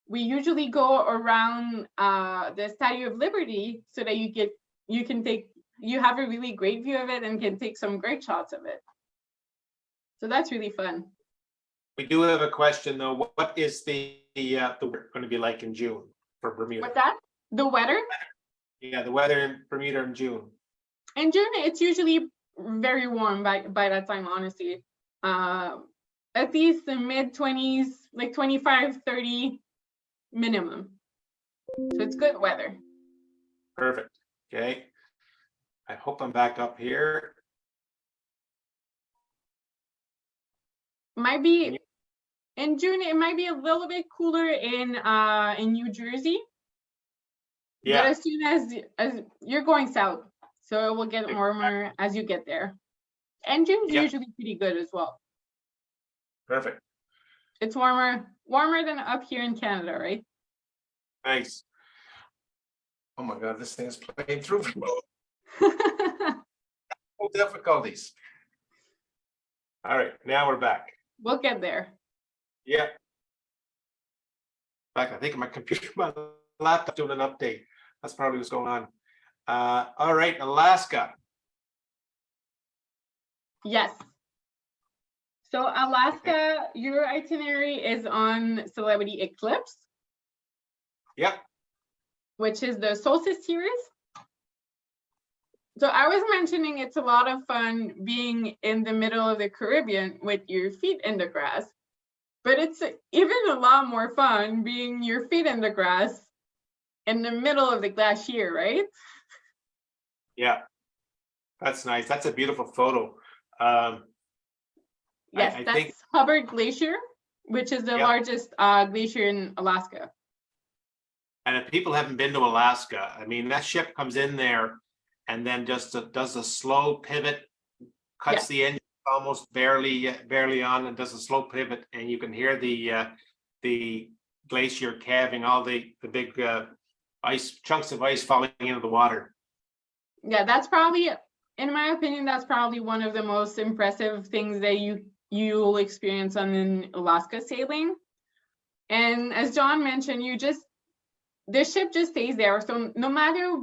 we usually go around the Statue of Liberty so that you have a really great view of it and can take some great shots of it. So that's really fun. We do have a question though. What is the weather going to be like in June for Bermuda? What's that? The weather? Yeah, the weather in Bermuda in June. In June, it's usually very warm by that time, honestly. At least the mid-20s, like 25, 30 minimum. So it's good weather. Perfect. Okay. I hope I'm back up here. Might be in June, it might be a little bit cooler in New Jersey. Yeah. But as soon as you're going south, so it will get warmer as you get there. And June's usually pretty good as well. Perfect. It's warmer than up here in Canada, right? Nice. Oh my God, this thing is playing through. No difficulties. All right, now we're back. We'll get there. Yeah. Back, I think my computer, my laptop doing an update. That's probably what's going on. All right, Alaska. Yes. So Alaska, your itinerary is on Celebrity Eclipse. Yep. Which is the Solstice series. So I was mentioning it's a lot of fun being in the middle of the Caribbean with your feet in the grass, but it's even a lot more fun being your feet in the grass in the middle of the glacier, right? Yeah, that's nice. That's a beautiful photo. Yes, that's think Hubbard Glacier, which is the largest glacier in Alaska. And if people haven't been to Alaska, I mean, that ship comes in there and then just does a slow pivot, cuts the engine almost barely on, and does a slow pivot, and you can hear the glacier calving, all the big ice chunks of ice falling into the water. Yeah, that's probably, in my opinion, that's probably one of the most impressive things that you'll experience on an Alaska sailing. And as John mentioned, the ship just stays there. So no matter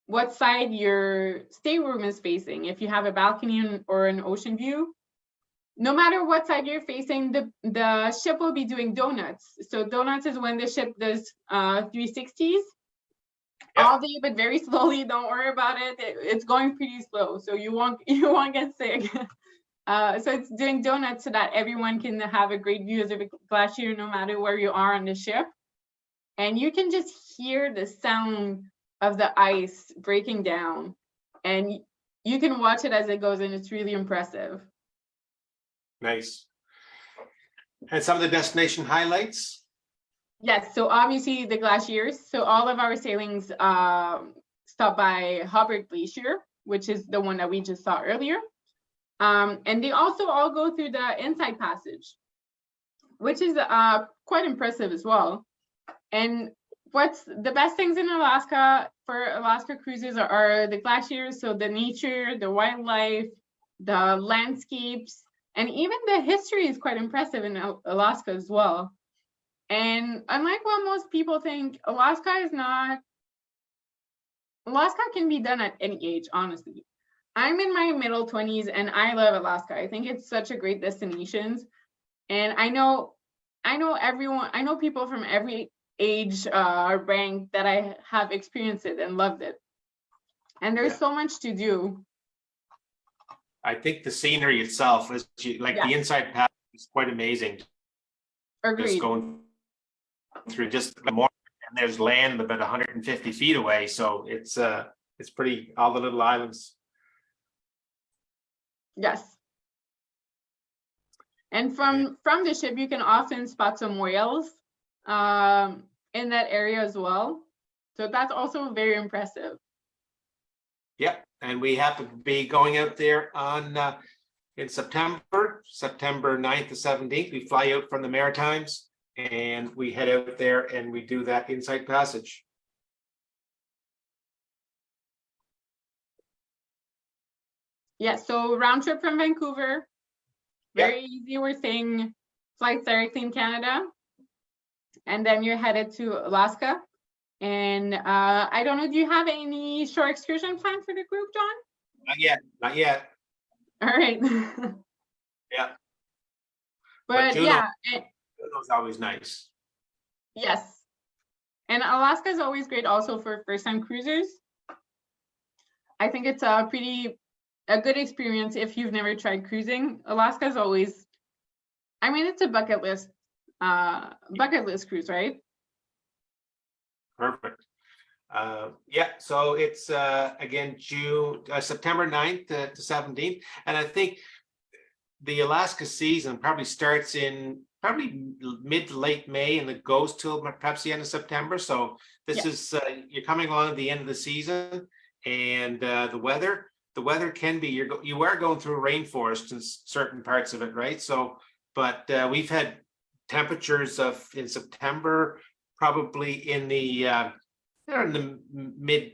what side your stateroom is facing, if you have a balcony or an ocean view, no matter what side you're facing, the ship will be doing donuts. So donuts is when the ship does 360s all day, but very slowly. Don't worry about it. It's going pretty slow, so you won't get sick. So it's doing donuts so that everyone can have a great view of the glacier no matter where you are on the ship. And you can just hear the sound of the ice breaking down, and you can watch it as it goes, and it's really impressive. Nice. And some of the destination highlights? Yes, so obviously the glaciers. So all of our sailings stop by Hubbard Glacier, which is the one that we just saw earlier. And they also all go through the Inside Passage, which is quite impressive as well. And what's the best things in Alaska for Alaska cruises are the glaciers, so the nature, the wildlife, the landscapes, and even the history is quite impressive in Alaska as well. And unlike what most people think, Alaska can be done at any age, honestly. I'm in my middle 20s and I love Alaska. I think it's such a great destination. And I know people from every age rank that I have experienced it and loved it. And there's so much to do. I think the scenery itself is like the Inside Pass is quite amazing. Agreed. Just going through just more, and there's land about 150 feet away, so it's pretty, all the little islands. Yes. And from the ship, you can often spot some whales in that area as well. So that's also very impressive. Yeah, and we happen to be going out there on in September 9th to 17th. We fly out from the Maritimes and we head out there and we do that Insight Passage. Yeah, so round trip from Vancouver. Very easy. We're saying flights directly in Canada. And then you're headed to Alaska. And I don't know, do you have any shore excursion plan for the group, John? Not yet, not yet. All right. Yeah. But Juneau, yeah, Juneau's always nice. yes. And Alaska is always great also for first-time cruisers. I think it's a good experience if you've never tried cruising. Alaska is always, I mean, it's a bucket list cruise, right? Perfect. Yeah, so it's again September 9th to 17th. And I think the Alaska season probably starts in mid to late May and it goes till perhaps the end of September. So this is you're coming along at the end of the season, and the weather can be, you are going through rainforest in certain parts of it, right? So, but we've had temperatures in September probably in the mid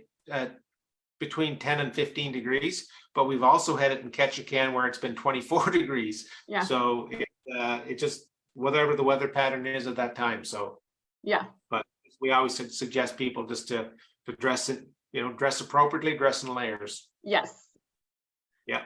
between 10 and 15 degrees, but we've also had it in Ketchikan where it's been 24 degrees. Yeah. So it just, whatever the weather pattern is at that time. So yeah, but we always suggest people just to dress it, dress appropriately, dress in layers. yes. Yeah.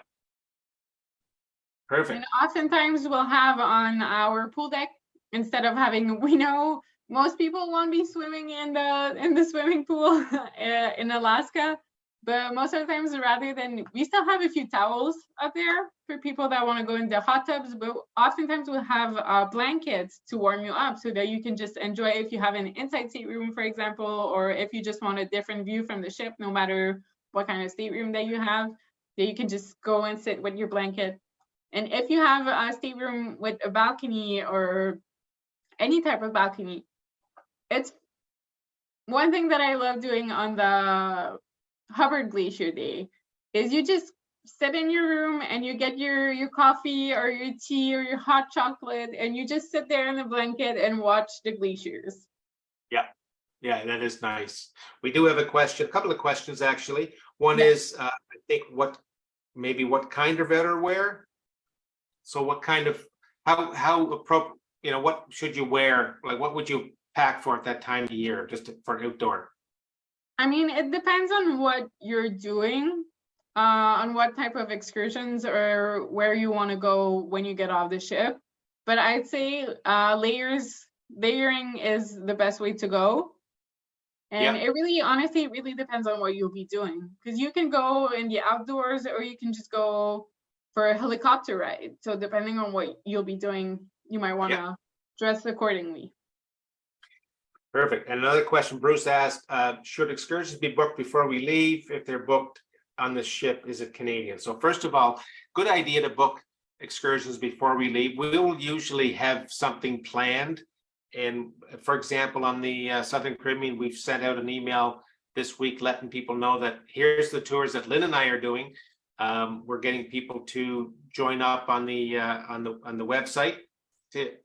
Perfect. And oftentimes we'll have on our pool deck, instead of having, we know most people won't be swimming in the swimming pool in Alaska, but most of the times, rather than, we still have a few towels up there for people that want to go into hot tubs, but oftentimes we'll have blankets to warm you up so that you can just enjoy, if you have an inside stateroom, for example, or if you just want a different view from the ship, no matter what kind of stateroom that you have, that you can just go and sit with your blanket. And if you have a stateroom with a balcony or any type of balcony, it's one thing that I love doing on the Hubbard Glacier Day is you just sit in your room and you get your coffee or your tea or your hot chocolate and you just sit there in the blanket and watch the glaciers. Yeah, that is nice. We do have a couple of questions actually. One is, I think, what kind of outerwear? So what kind of, how appropriate, what should you wear? Like, what would you pack for at that time of year, just for outdoor? I mean, it depends on what you're doing, on what type of excursions or where you want to go when you get off the ship. But I'd say layering is the best way to go. And it really, honestly, it really depends on what you'll be doing. Because you can go in the outdoors or you can just go for a helicopter ride. So depending on what you'll be doing, you might want to dress accordingly. Perfect. And another question Bruce asked, should excursions be booked before we leave? If they're booked on the ship, is it Canadian? So first of all, good idea to book excursions before we leave. We'll usually have something planned. And for example, on the Southern Caribbean, we've sent out an email this week letting people know that here's the tours that Lynn and I are doing. We're getting people to join up on the website,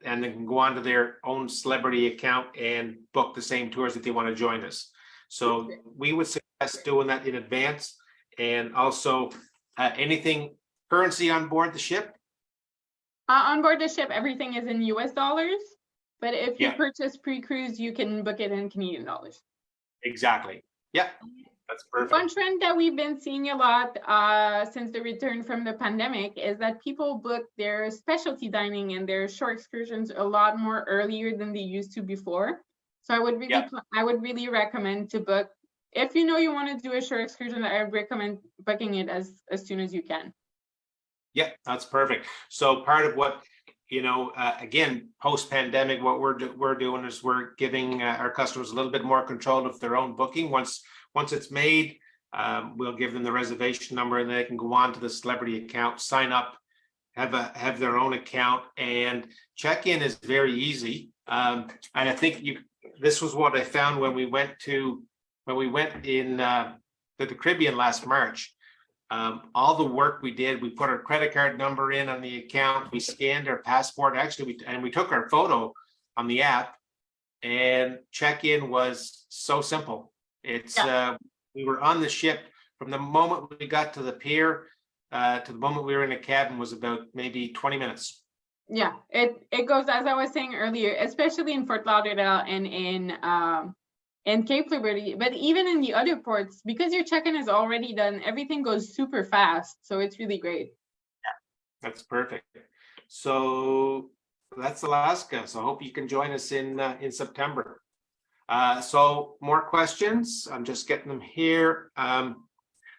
and they can go onto their own celebrity account and book the same tours that they want to join us. So we would suggest doing that in advance. And also, anything currency on board the ship? On board the ship, everything is in US dollars. But if you purchase pre-cruise, you can book it in Canadian dollars. Exactly. Yeah, that's perfect. One trend that we've been seeing a lot since the return from the pandemic is that people book their specialty dining and their shore excursions a lot more earlier than they used to before. So I would really recommend to book, if you know you want to do a shore excursion, I would recommend booking it as soon as you can. Yeah, that's perfect. So part of what, again, post-pandemic, what we're doing is we're giving our customers a little bit more control of their own booking. Once it's made, we'll give them the reservation number and they can go on to the celebrity account, sign up, have their own account, and check-in is very easy. And I think this was what I found when we went in to the Caribbean last March. All the work we did, we put our credit card number in on the account, we scanned our passport, actually, we took our photo on the app, and check-in was so simple. It's we were on the ship from the moment we got to the pier to the moment we were in the cabin was about maybe 20 minutes. Yeah, it goes, as I was saying earlier, especially in Fort Lauderdale and in Cape Liberty, but even in the other ports, because your check-in is already done, everything goes super fast. So it's really great. That's perfect. So that's Alaska. So I hope you can join us in September. So more questions. I'm just getting them here.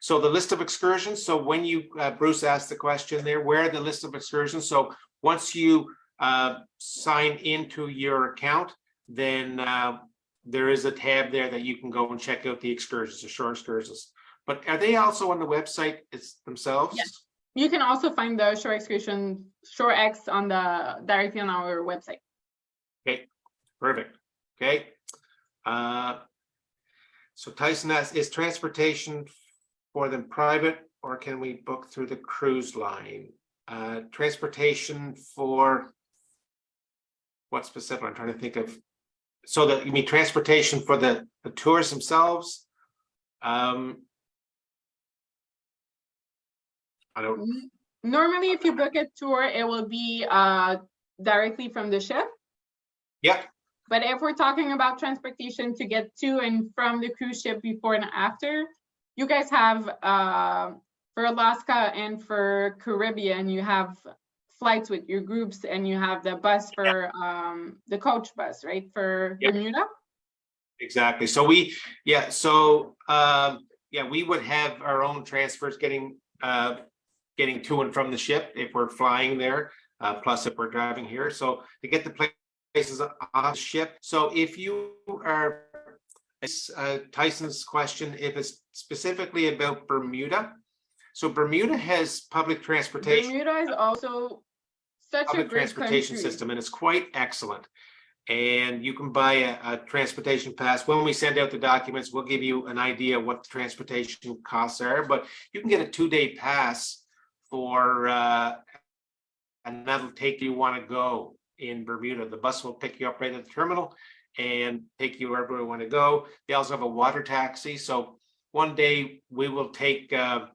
So the list of excursions. So when you Bruce asked the question there, where are the list of excursions? So once you sign into your account, then there is a tab there that you can go and check out the excursions, the shore excursions. But are they also on the website themselves? Yes. You can also find the shore excursion, Shore X, on directly on our website. Okay, perfect. Okay. So Tyson asks, is transportation for them private, or can we book through the cruise line? Transportation for what specific? I'm trying to think of. So that you mean transportation for the tours themselves? I don't. Normally, if you book a tour, it will be directly from the ship. Yeah. But if we're talking about transportation to get to and from the cruise ship before and after, you guys have for Alaska and for Caribbean, you have flights with your groups, and you have the bus for the coach bus, right? For Bermuda. Exactly. So we would have our own transfers getting to and from the ship if we're flying there, plus if we're driving here. So to get the places off the ship. So if you are Tyson's question, if it's specifically about Bermuda. So Bermuda has public transportation. Bermuda is also such a great transportation country. system, and it's quite excellent. And you can buy a transportation pass. When we send out the documents, we'll give you an idea what the transportation costs are, but you can get a 2-day pass for and that'll take you want to go in Bermuda. The bus will pick you up right at the terminal and take you wherever we want to go. They also have a water taxi. So one day we will take the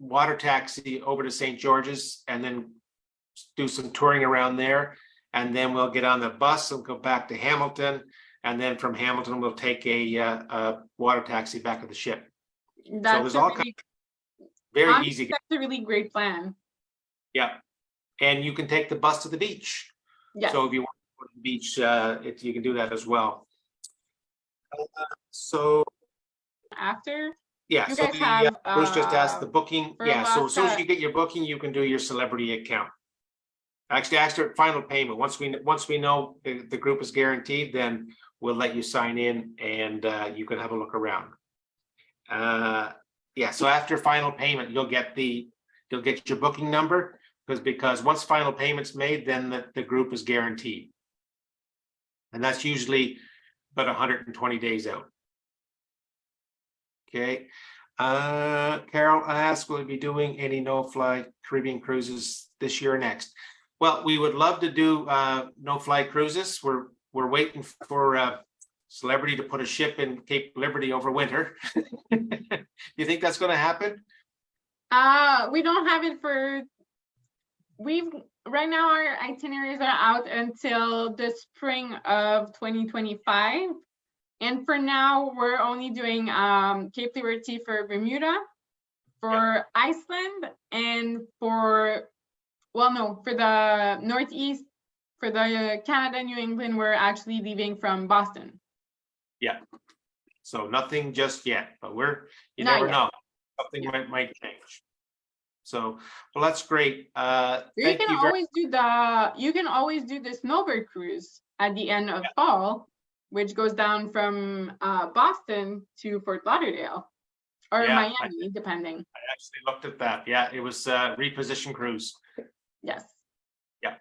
water taxi over to St. George's and then do some touring around there. And then we'll get on the bus and go back to Hamilton. And then from Hamilton, we'll take a water taxi back to the ship. That's so there's all kinds of very easy. That's a really great plan. Yeah. And you can take the bus to the beach. Yeah. So if you want to go to the beach, you can do that as well. So after. Yeah, you so guys have, Bruce just asked the booking. Yeah, so as soon as Alaska. you get your booking, you can do your celebrity account. Actually, after final payment, once we know the group is guaranteed, then we'll let you sign in and you can have a look around. Yeah, so after final payment, you'll get your booking number because once final payment's made, then the group is guaranteed. And that's usually about 120 days out. Okay. Carol asked, will we be doing any no-fly Caribbean cruises this year or next? Well, we would love to do no-fly cruises. We're waiting for Celebrity to put a ship in Cape Liberty over winter. You think that's going to happen? We don't have it right now our itineraries are out until the spring of 2025. And for now, we're only doing Cape Liberty for Bermuda, for Iceland, and for the Northeast, for the Canada, New England, we're actually leaving from Boston. Yeah. So nothing just yet, but you Not never yet. know. Something might change. So, well, that's great. You can always do the snowbird cruise at the end of fall, which goes down from Boston to Fort Lauderdale or Miami, depending. I actually looked at that. Yeah, it was a reposition cruise. Yes. Yeah,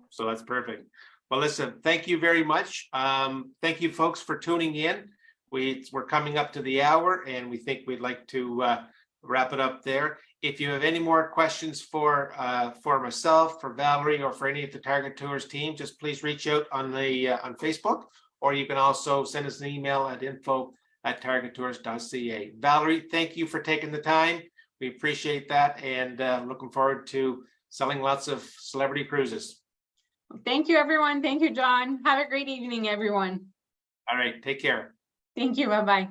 so that's perfect. Well, listen, thank you very much. Thank you, folks, for tuning in. We're coming up to the hour, and we think we'd like to wrap it up there. If you have any more questions for myself, for Valerie, or for any of the Target Tours team, just please reach out on on Facebook, or you can also send us an email at info@targettours.ca. Valerie, thank you for taking the time. We appreciate that, and looking forward to selling lots of celebrity cruises. Thank you, everyone. Thank you, John. Have a great evening, everyone. All right, take care. Thank you. Bye-bye.